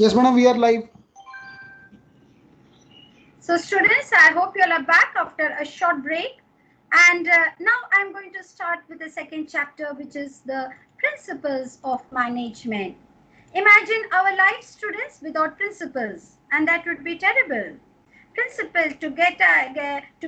Yes, madam, we are live. So students, I hope you all are back after a short break. And now I'm going to start with the second chapter, which is the principles of management. Imagine our life, students, without principles, and that would be terrible. Principle to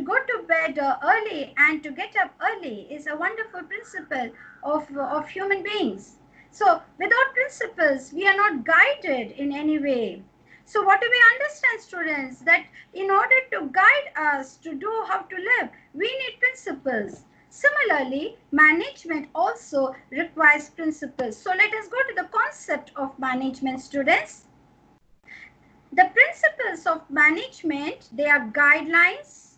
go to bed early and to get up early is a wonderful principle of human beings. So without principles, we are not guided in any way. So what do we understand, students? That in order to guide us to do how to live, we need principles. Similarly, management also requires principles. So let us go to the concept of management, students. The principles of management, they are guidelines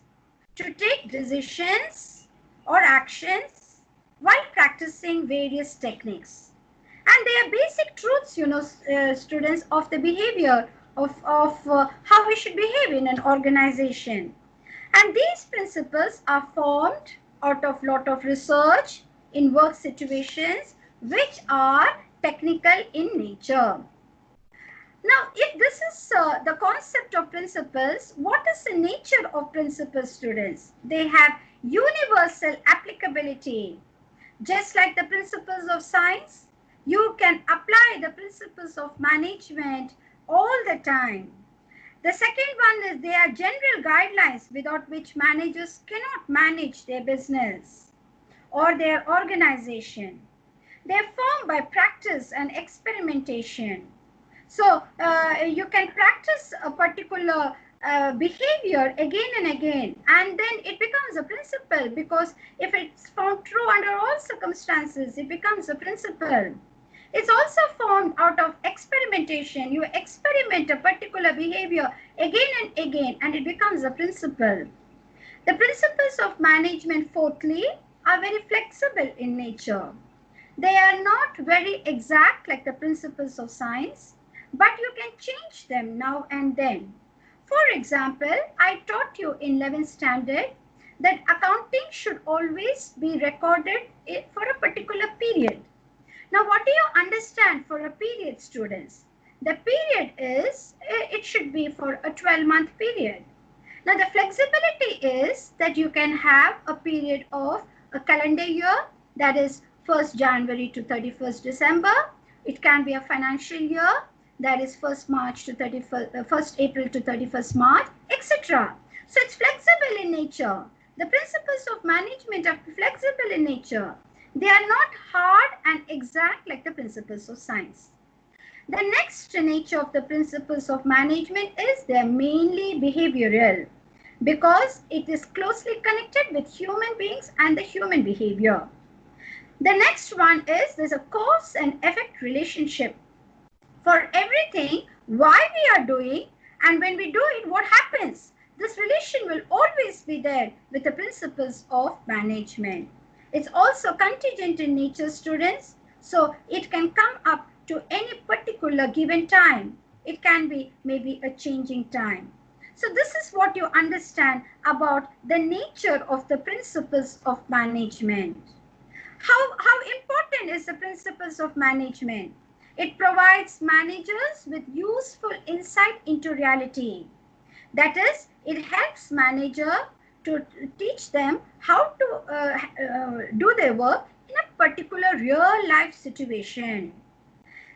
to take decisions or actions while practicing various techniques. And they are basic truths, students, of the behavior of how we should behave in an organization. And these principles are formed out of lot of research in work situations which are technical in nature. Now, if this is the concept of principles, what is the nature of principles, students? They have universal applicability. Just like the principles of science, you can apply the principles of management all the time. The second one is they are general guidelines without which managers cannot manage their business or their organization. They are formed by practice and experimentation. So you can practice a particular behavior again and again, and then it becomes a principle, because if it's found true under all circumstances, it becomes a principle. It's also formed out of experimentation. You experiment a particular behavior again and again, and it becomes a principle. The principles of management, fourthly, are very flexible in nature. They are not very exact like the principles of science, but you can change them now and then. For example, I taught you in 11th standard that accounting should always be recorded for a particular period. Now, what do you understand for a period, students? The period is, it should be for a 12-month period. Now, the flexibility is that you can have a period of a calendar year, that is 1st January to 31st December. It can be a financial year, that is 1st March to 1st April to 31st March, etc. So it's flexible in nature. The principles of management are flexible in nature. They are not hard and exact like the principles of science. The next nature of the principles of management is they are mainly behavioral, because it is closely connected with human beings and the human behavior. The next one is there's a cause and effect relationship. For everything, why we are doing, and when we do it, what happens? This relation will always be there with the principles of management. It's also contingent in nature, students, so it can come up to any particular given time. It can be maybe a changing time. So this is what you understand about the nature of the principles of management. How important is the principles of management? It provides managers with useful insight into reality. That is, it helps manager to teach them how to do their work in a particular real life situation.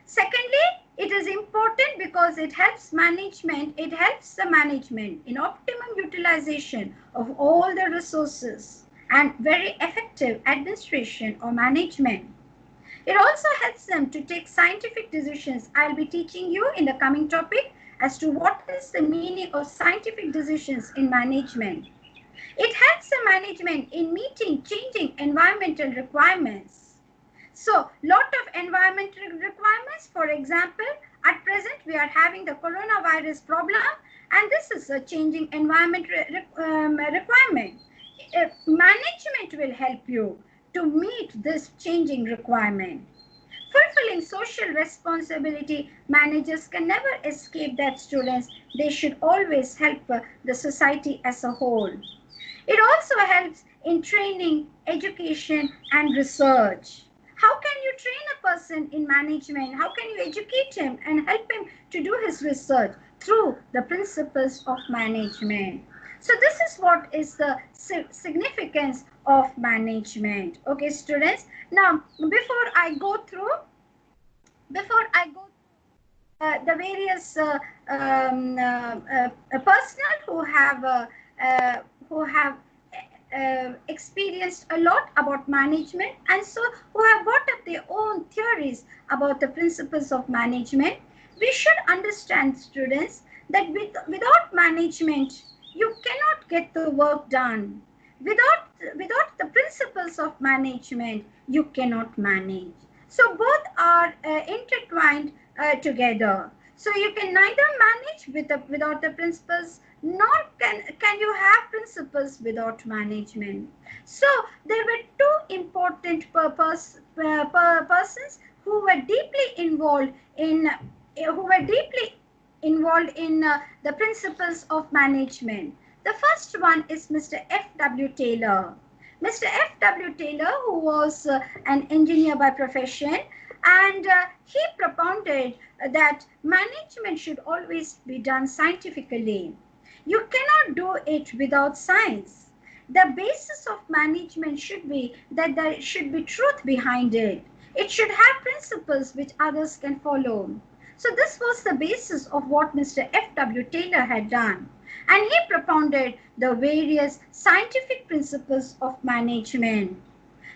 Secondly, it is important because it helps the management in optimum utilization of all the resources and very effective administration or management. It also helps them to take scientific decisions. I'll be teaching you in the coming topic as to what is the meaning of scientific decisions in management. It helps the management in meeting changing environmental requirements. So, lot of environmental requirements. For example, at present we are having the coronavirus problem, and this is a changing environment requirement. Management will help you to meet this changing requirement. Fulfilling social responsibility, managers can never escape that, students. They should always help the society as a whole. It also helps in training, education, and research. How can you train a person in management? How can you educate him and help him to do his research? Through the principles of management. So this is what is the significance of management. Okay, students. Now, before I go through the various personnel who have experienced a lot about management, and so who have brought up their own theories about the principles of management, we should understand, students, that without management, you cannot get the work done. Without the principles of management, you cannot manage. So both are intertwined together. So you can neither manage without the principles, nor can you have principles without management. So there were two important persons who were deeply involved in the principles of management. The first one is Mr. F.W. Taylor. Mr. F.W. Taylor, who was an engineer by profession, and he propounded that management should always be done scientifically. You cannot do it without science. The basis of management should be that there should be truth behind it. It should have principles which others can follow. So this was the basis of what Mr. F.W. Taylor had done. And he propounded the various scientific principles of management.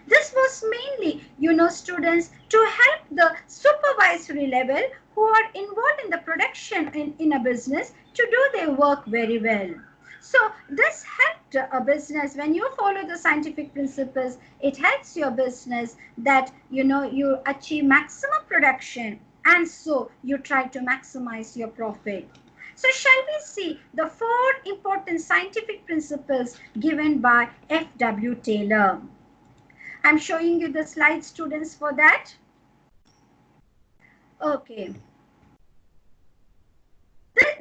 This was mainly, students, to help the supervisory level who are involved in the production in a business to do their work very well. So this helped a business. When you follow the scientific principles, it helps your business that, you achieve maximum production, and so you try to maximize your profit. So shall we see the 4 important scientific principles given by F.W. Taylor? I'm showing you the slides, students, for that. Okay.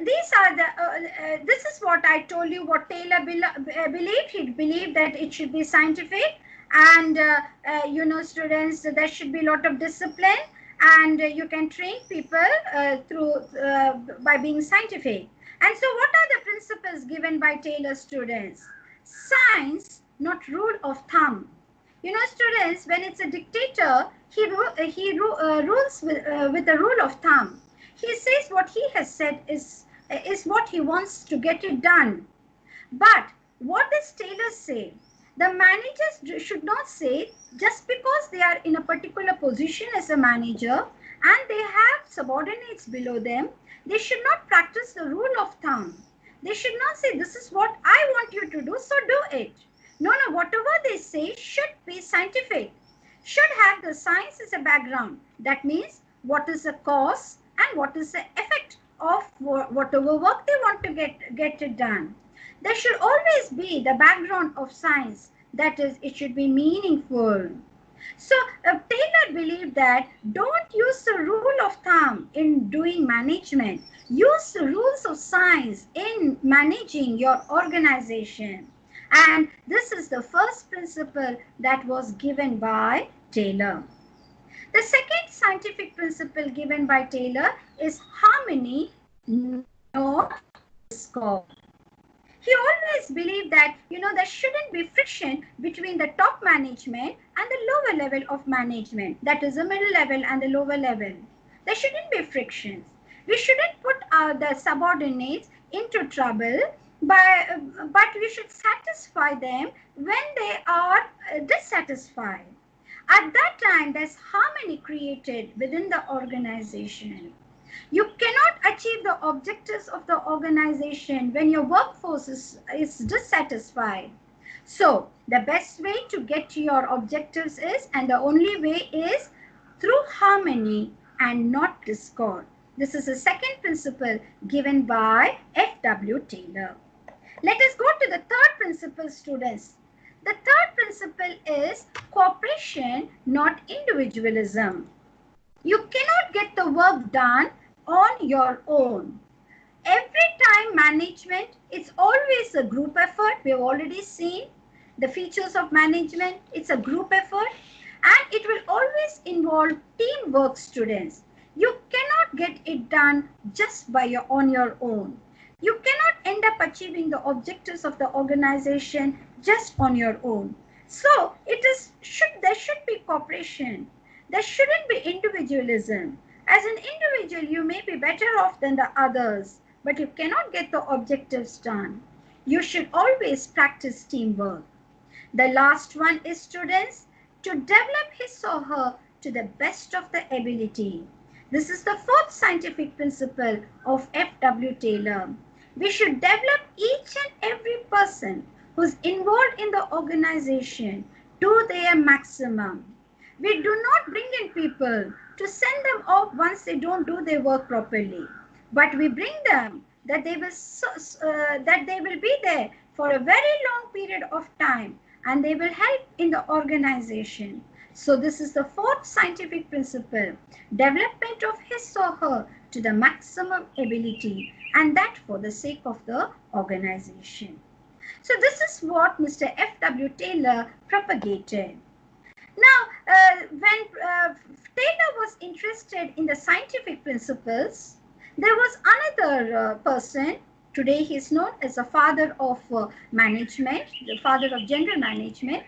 This is what I told you, what Taylor believed. He believed that it should be scientific, and students, there should be a lot of discipline, and you can train people by being scientific. And so what are the principles given by Taylor, students? Science, not rule of thumb. Students, when it's a dictator, he rules with a rule of thumb. He says what he has said is what he wants to get it done. But what does Taylor say? The managers should not say, just because they are in a particular position as a manager and they have subordinates below them, they should not practice the rule of thumb. They should not say, this is what I want you to do, so do it. No, whatever they say should be scientific, should have the science as a background. That means what is the cause and what is the effect of whatever work they want to get it done. There should always be the background of science, that is, it should be meaningful. So Taylor believed that don't use the rule of thumb in doing management. Use the rules of science in managing your organization. And this is the first principle that was given by Taylor. The second scientific principle given by Taylor is harmony, not discord. He always believed that, there shouldn't be friction between the top management and the lower level of management. That is the middle level and the lower level. There shouldn't be frictions. We shouldn't put the subordinates into trouble, but we should satisfy them when they are dissatisfied. At that time, there's harmony created within the organization. You cannot achieve the objectives of the organization when your workforce is dissatisfied. So the best way to get to your objectives is, and the only way is, through harmony and not discord. This is the second principle given by F.W. Taylor. Let us go to the third principle, students. The third principle is cooperation, not individualism. You cannot get the work done on your own. Every time management, it's always a group effort. We have already seen the features of management. It's a group effort. and it will always involve teamwork, students. You cannot get it done just on your own. You cannot end up achieving the objectives of the organization just on your own. So there should be cooperation. There shouldn't be individualism. As an individual, you may be better off than the others, but you cannot get the objectives done. You should always practice teamwork. The last one is, students, to develop his or her to the best of the ability. This is the fourth scientific principle of F.W. Taylor. We should develop each and every person who's involved in the organization to their maximum. We do not bring in people to send them off once they don't do their work properly, but we bring them that they will be there for a very long period of time and they will help in the organization. So this is the fourth scientific principle, development of his or her to the maximum ability, and that for the sake of the organization. So this is what Mr. F.W. Taylor propagated. Now, when Taylor was interested in the scientific principles, there was another person. Today he is known as the father of management, the father of general management,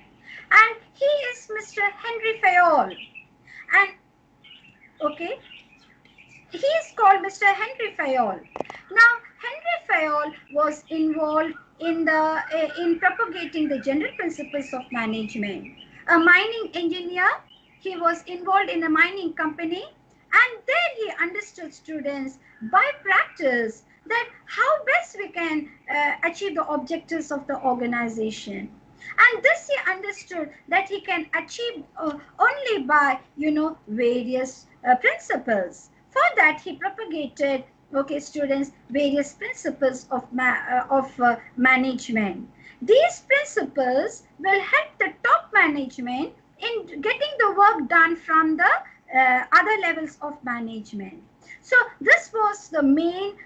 and he is Mr. Henry Fayol. And okay, he is called Mr. Henry Fayol. Now, Henry Fayol was involved in propagating the general principles of management. A mining engineer, he was involved in a mining company, and there he understood, students, by practice, that how best we can achieve the objectives of the organization. And this he understood that he can achieve only by, various principles. For that, he propagated, students, various principles of management. These principles will help the top management in getting the work done from the other levels of management. So this was the main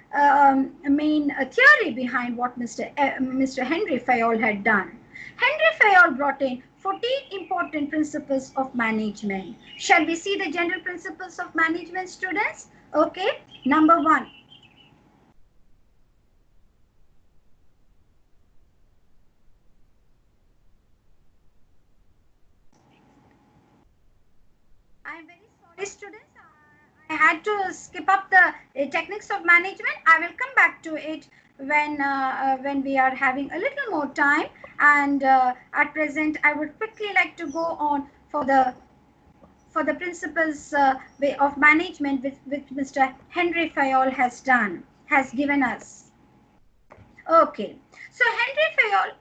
theory behind what Mr. Henry Fayol had done. Henry Fayol brought in 14 important principles of management. Shall we see the general principles of management, students? Okay, number 1. I'm very sorry, students. I had to skip up the techniques of management. I will come back to it when we are having a little more time. And at present, I would quickly like to go on for the principles of management which Mr. Henry Fayol has given us. Okay, so Henry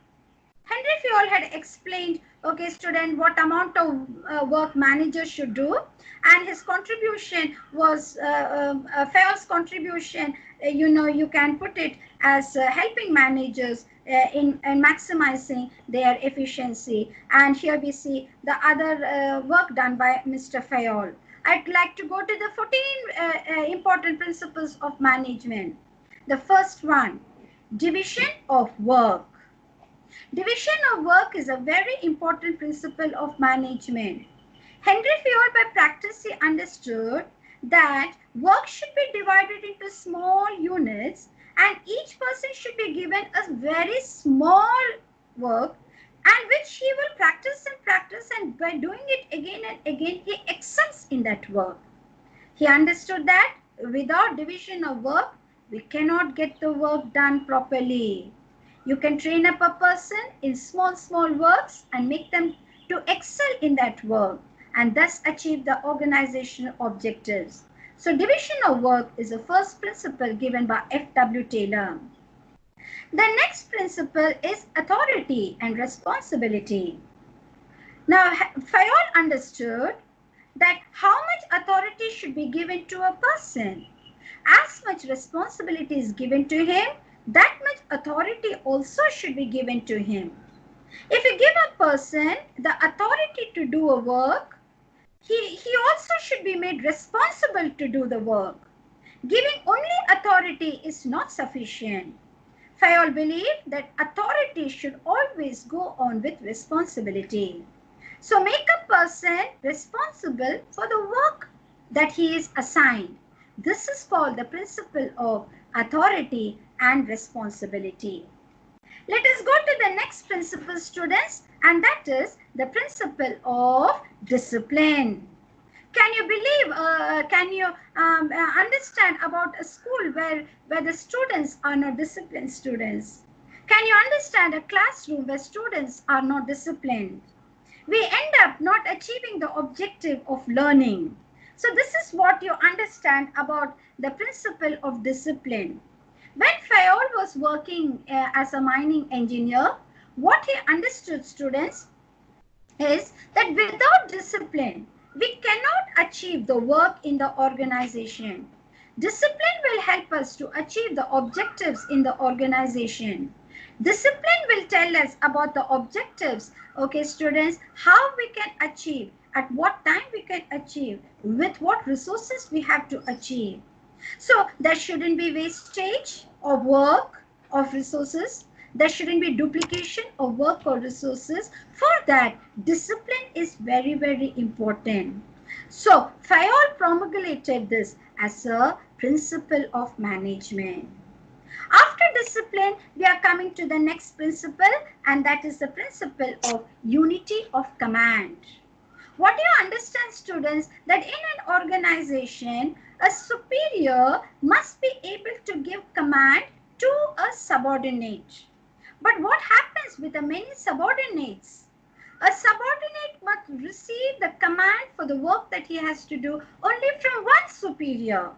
Fayol had explained, student, what amount of work managers should do, and his contribution was Fayol's contribution. You can put it as helping managers in maximizing their efficiency. And here we see the other work done by Mr. Fayol. I'd like to go to the 14 important principles of management. The first one, division of work. Division of work is a very important principle of management. Henry Fayol, by practice, he understood that work should be divided into small units and each person should be given a very small work, and which he will practice, and by doing it again and again, he excels in that work. He understood that without division of work, we cannot get the work done properly. You can train up a person in small works and make them to excel in that work and thus achieve the organizational objectives. So division of work is the first principle given by F.W. Taylor. The next principle is authority and responsibility. Now, Fayol understood that how much authority should be given to a person. As much responsibility is given to him, that much authority also should be given to him. If you give a person the authority to do a work, he also should be made responsible to do the work. Giving only authority is not sufficient. Fayol believed that authority should always go on with responsibility. So make a person responsible for the work that he is assigned. This is called the principle of authority and responsibility. Let us go to the next principle, students, and that is the principle of discipline. Can you believe, can you understand about a school where the students are not disciplined students? Can you understand a classroom where students are not disciplined? We end up not achieving the objective of learning. So this is what you understand about the principle of discipline. When Fayol was working as a mining engineer, what he understood, students, is that without discipline, we cannot achieve the work in the organization. Discipline will help us to achieve the objectives in the organization. Discipline will tell us about the objectives, okay, students, how we can achieve, at what time we can achieve, with what resources we have to achieve. So there shouldn't be wastage of work, of resources. There shouldn't be duplication of work or resources. For that, discipline is very, very important. So Fayol promulgated this as a principle of management. After discipline, we are coming to the next principle, and that is the principle of unity of command. What do you understand, students, that in an organization, a superior must be able to give command to a subordinate. But what happens with the many subordinates? A subordinate must receive the command for the work that he has to do only from one superior.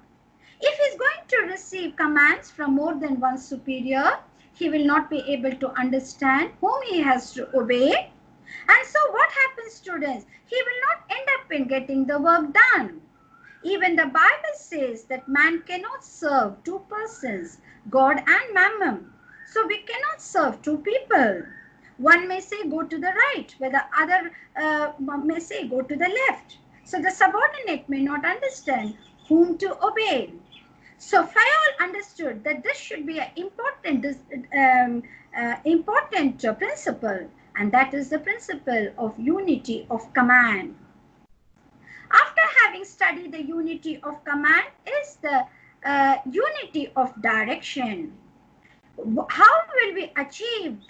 If he is going to receive commands from more than one superior, he will not be able to understand whom he has to obey. And so what happens, students? He will not end up in getting the work done. Even the Bible says that man cannot serve two persons, God and mammon. So we cannot serve two people. One may say go to the right, where the other may say go to the left. So the subordinate may not understand whom to obey. So Fayol understood that this should be an important principle, and that is the principle of unity of command. After having studied the unity of command is the unity of direction. How will we achieve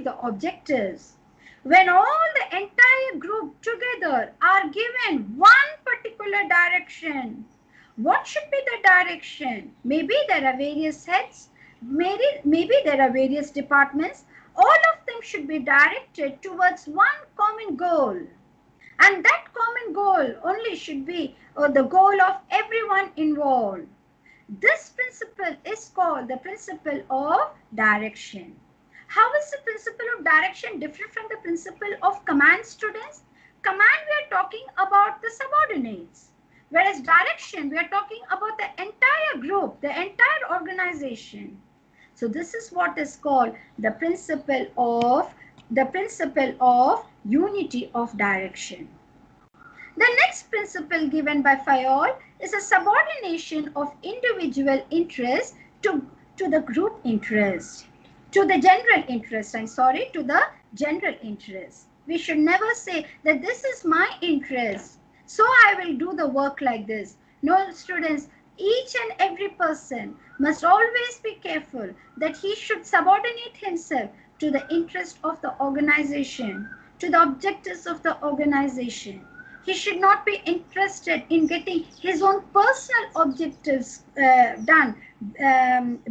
the objectives? When all the entire group together are given one particular direction, what should be the direction? Maybe there are various heads, maybe there are various departments. All of them should be directed towards one common goal. And that common goal only should be the goal of everyone involved. This principle is called the principle of direction. How is the principle of direction different from the principle of command, students? Command, we are talking about the subordinates. Whereas direction, we are talking about the entire group, the entire organization. So this is what is called the principle of unity of direction. The next principle given by Fayol is a subordination of individual interest to the group interest, to the general interest, to the general interest. We should never say that this is my interest, so I will do the work like this. No, students, each and every person must always be careful that he should subordinate himself to the interest of the organization, to the objectives of the organization. He should not be interested in getting his own personal objectives done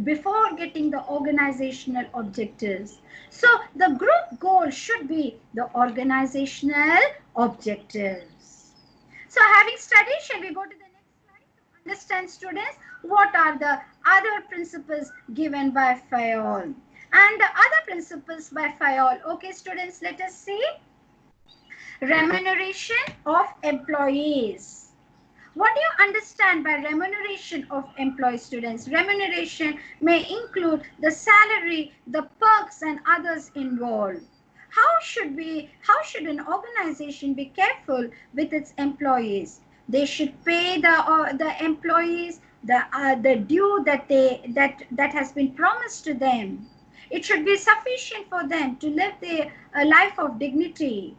before getting the organizational objectives. So the group goal should be the organizational objectives. So having studied, shall we go to the next slide to understand, students, what are the other principles given by Fayol? And the other principles by Fayol, okay, students, let us see. Remuneration of employees. What do you understand by remuneration of employees, students? Remuneration may include the salary, the perks, and others involved. How should an organization be careful with its employees? They should pay the employees the due that has been promised to them. It should be sufficient for them to live a life of dignity.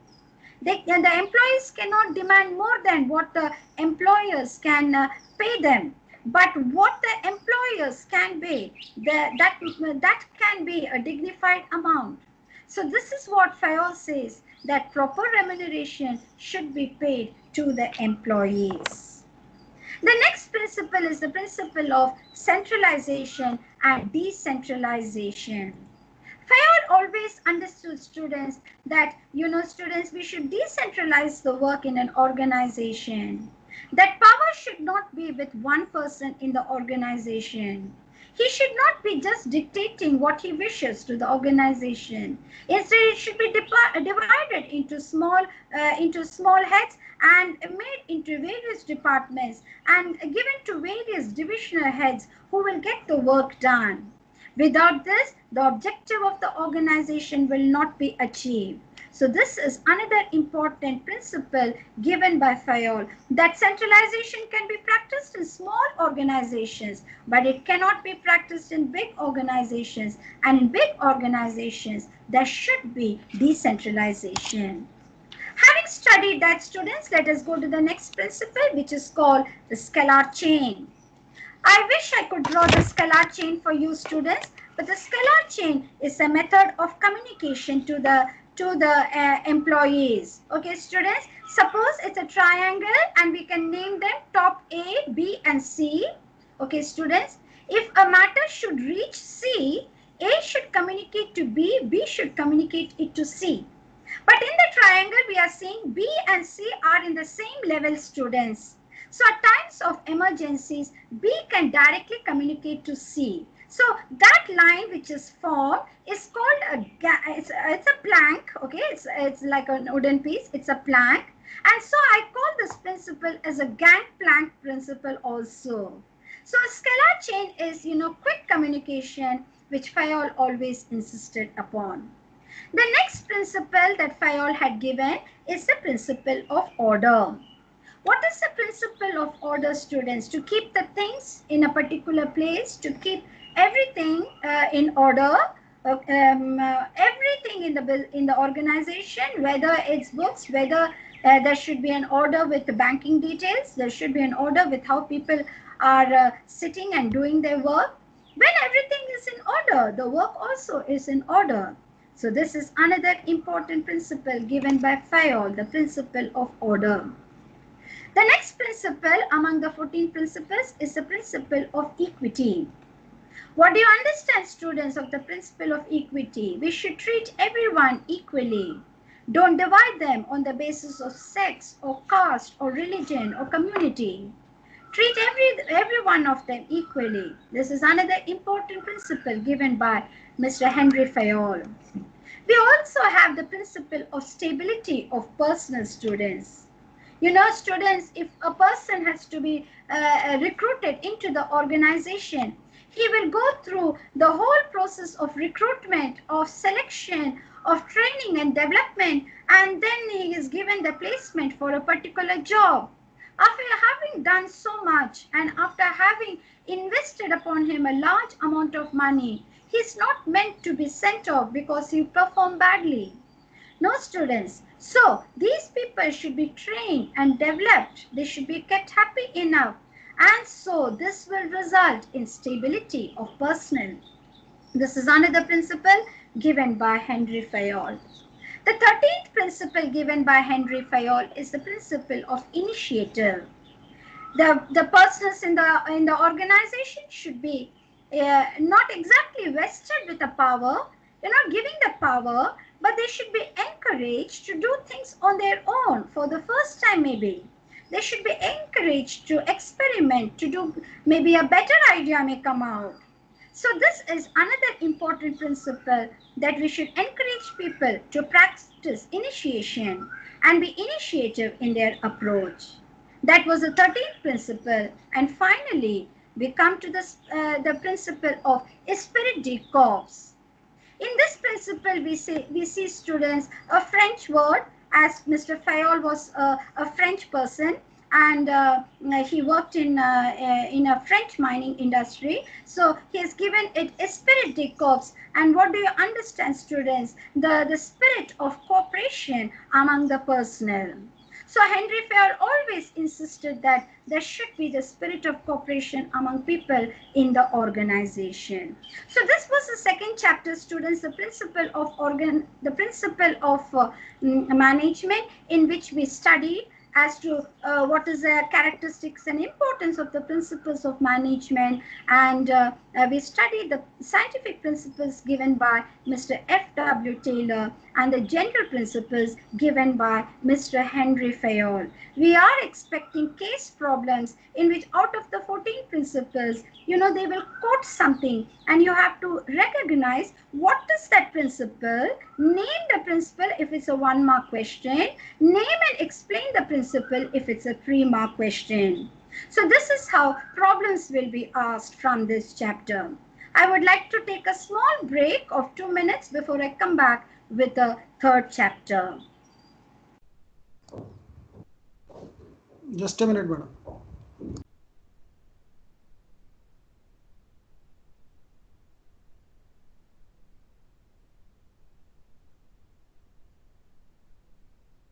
The employees cannot demand more than what the employers can pay them. But what the employers can pay, that can be a dignified amount. So this is what Fayol says, that proper remuneration should be paid to the employees. The next principle is the principle of centralization and decentralization. Fayol always understood students that, students, we should decentralize the work in an organization. That power should not be with one person in the organization. He should not be just dictating what he wishes to the organization. Instead, it should be divided into small heads and made into various departments and given to various divisional heads who will get the work done. Without this, the objective of the organization will not be achieved. So this is another important principle given by Fayol, that centralization can be practiced in small organizations, but it cannot be practiced in big organizations. And in big organizations, there should be decentralization. Having studied that, students, let us go to the next principle, which is called the scalar chain. I wish I could draw the scalar chain for you, students, but the scalar chain is a method of communication to the employees. Okay, students, suppose it's a triangle and we can name them top A, B and C. Okay, students, if a matter should reach C, A should communicate to B, B should communicate it to C. But in the triangle, we are seeing B and C are in the same level, students. So at times of emergencies, B can directly communicate to C. So that line which is formed is called it's a plank. Okay, it's like a wooden piece. It's a plank, and so I call this principle as a gangplank principle also. So a scalar chain is quick communication, which Fayol always insisted upon. The next principle that Fayol had given is the principle of order. What is the principle of order, students? To keep the things in a particular place, to keep everything in order, everything in the organization, whether it's books, whether there should be an order with the banking details, there should be an order with how people are sitting and doing their work. When everything is in order, the work also is in order. So this is another important principle given by Fayol, the principle of order. The next principle among the 14 principles is the principle of equity. What do you understand, students, of the principle of equity? We should treat everyone equally. Don't divide them on the basis of sex or caste or religion or community. Treat every one of them equally. This is another important principle given by Mr. Henry Fayol. We also have the principle of stability of personnel, students. Students, if a person has to be recruited into the organization, he will go through the whole process of recruitment, of selection, of training and development, and then he is given the placement for a particular job. After having done so much and after having invested upon him a large amount of money, he is not meant to be sent off because he performed badly. No, students. So these people should be trained and developed. They should be kept happy enough. And so this will result in stability of personnel. This is another principle given by Henry Fayol. The 13th principle given by Henry Fayol is the principle of initiative. The persons in the organization should be not exactly vested with the power. They're not giving the power, but they should be encouraged to do things on their own for the first time maybe. They should be encouraged to experiment, to do maybe a better idea may come out. So this is another important principle, that we should encourage people to practice initiation and be initiative in their approach. That was the 13th principle. And finally, we come to the principle of esprit de corps. In this principle, we see, students, a French word, as Mr. Fayol was a French person, and he worked in a French mining industry. So he has given it esprit de corps. And what do you understand, students? The spirit of cooperation among the personnel. So Henry Fayol always insisted that there should be the spirit of cooperation among people in the organization. So this was the second chapter, students, the principle of management, in which we studied as to what is the characteristics and importance of the principles of management, and we studied the scientific principles given by Mr. F.W. Taylor and the general principles given by Mr. Henry Fayol. We are expecting case problems in which out of the 14 principles, they will quote something and you have to recognize what is that principle, name the principle if it's a 1-mark question, name and explain the principle if it's a 3-mark question. So this is how problems will be asked from this chapter. I would like to take a small break of 2 minutes before I come back with the third chapter. Just a minute, madam.